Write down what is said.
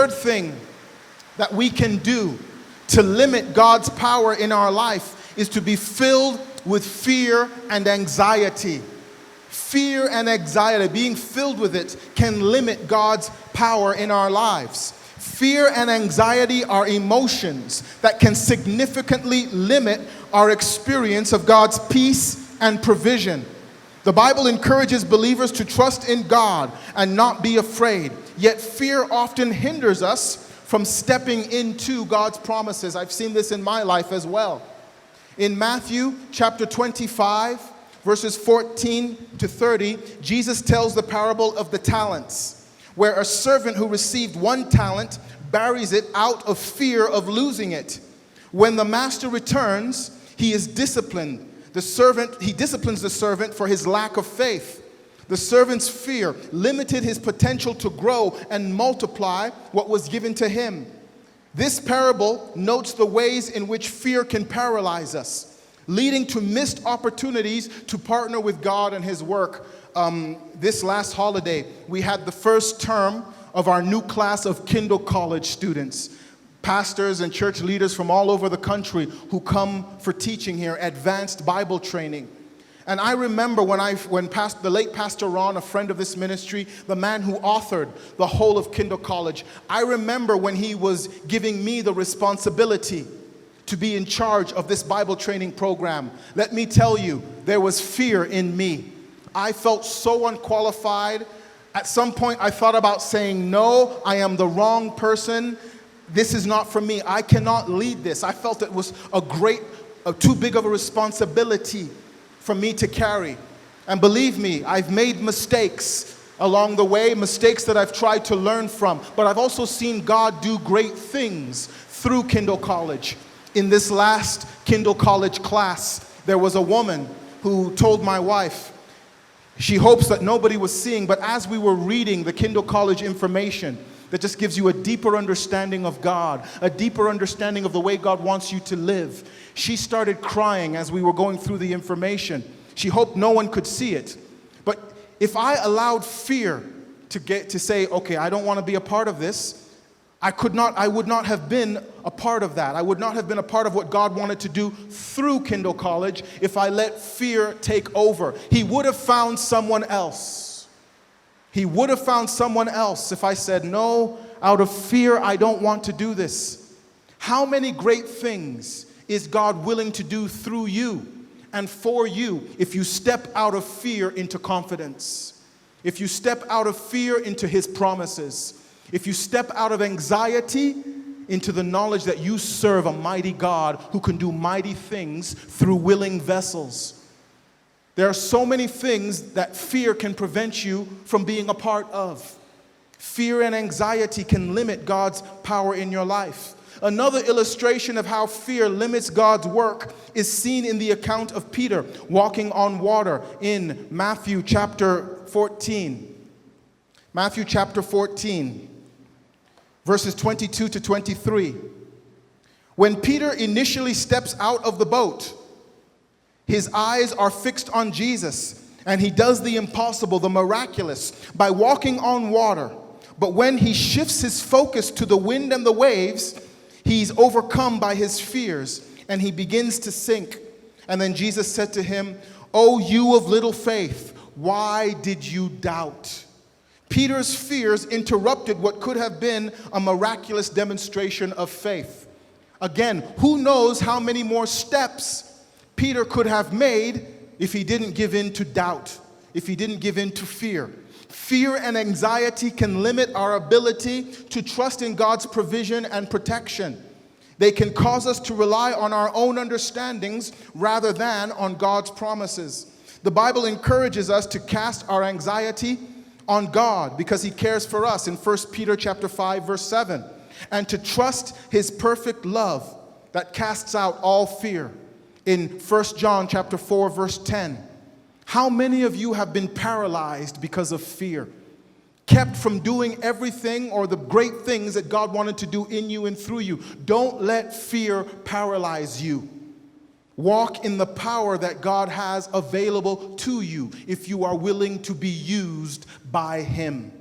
third thing that we can do to limit God's power in our life is to be filled with fear and anxiety. Fear and anxiety, being filled with it, can limit God's power in our lives. Fear and anxiety are emotions that can significantly limit our experience of God's peace and provision. The Bible encourages believers to trust in God and not be afraid. Yet fear often hinders us from stepping into God's promises. I've seen this in my life as well. In Matthew chapter 25, verses 14 to 30, Jesus tells the parable of the talents, where a servant who received 1 talent buries it out of fear of losing it. When the master returns, he disciplines the servant for his lack of faith. The servant's fear limited his potential to grow and multiply what was given to him. This parable notes the ways in which fear can paralyze us, leading to missed opportunities to partner with God and His work. This last holiday, we had the first term of our new class of Kindle College students, pastors and church leaders from all over the country who come for teaching here, advanced Bible training. And I remember when the late Pastor Ron, a friend of this ministry, the man who authored the whole of Kindle College, I remember when he was giving me the responsibility to be in charge of this Bible training program. Let me tell you, there was fear in me. I felt so unqualified. At some point, I thought about saying, no, I am the wrong person. This is not for me. I cannot lead this. I felt it was too big of a responsibility for me to carry. And believe me, I've made mistakes along the way, mistakes that I've tried to learn from. But I've also seen God do great things through Kindle College. In this last Kindle College class, there was a woman who told my wife, she hopes that nobody was seeing, but as we were reading the Kindle College information, that just gives you a deeper understanding of God, a deeper understanding of the way God wants you to live. She started crying as we were going through the information. She hoped no one could see it. But if I allowed fear to say, okay, I don't want to be a part of this, I would not have been a part of that. I would not have been a part of what God wanted to do through Kindle College if I let fear take over. He would have found someone else. He would have found someone else if I said, no, out of fear, I don't want to do this. How many great things is God willing to do through you and for you if you step out of fear into confidence? If you step out of fear into His promises? If you step out of anxiety into the knowledge that you serve a mighty God who can do mighty things through willing vessels? There are so many things that fear can prevent you from being a part of. Fear and anxiety can limit God's power in your life. Another illustration of how fear limits God's work is seen in the account of Peter walking on water in Matthew chapter 14. Matthew chapter 14, verses 22 to 23. When Peter initially steps out of the boat, his eyes are fixed on Jesus, and he does the impossible, the miraculous, by walking on water. But when he shifts his focus to the wind and the waves, he's overcome by his fears, and he begins to sink. And then Jesus said to him, "O you of little faith, why did you doubt?" Peter's fears interrupted what could have been a miraculous demonstration of faith. Again, who knows how many more steps Peter could have made if he didn't give in to doubt, if he didn't give in to fear. Fear and anxiety can limit our ability to trust in God's provision and protection. They can cause us to rely on our own understandings rather than on God's promises. The Bible encourages us to cast our anxiety on God because He cares for us in 1 Peter chapter 5, verse 7, and to trust His perfect love that casts out all fear in 1 John chapter 4, verse 10. How many of you have been paralyzed because of fear? Kept from doing everything or the great things that God wanted to do in you and through you. Don't let fear paralyze you. Walk in the power that God has available to you if you are willing to be used by Him.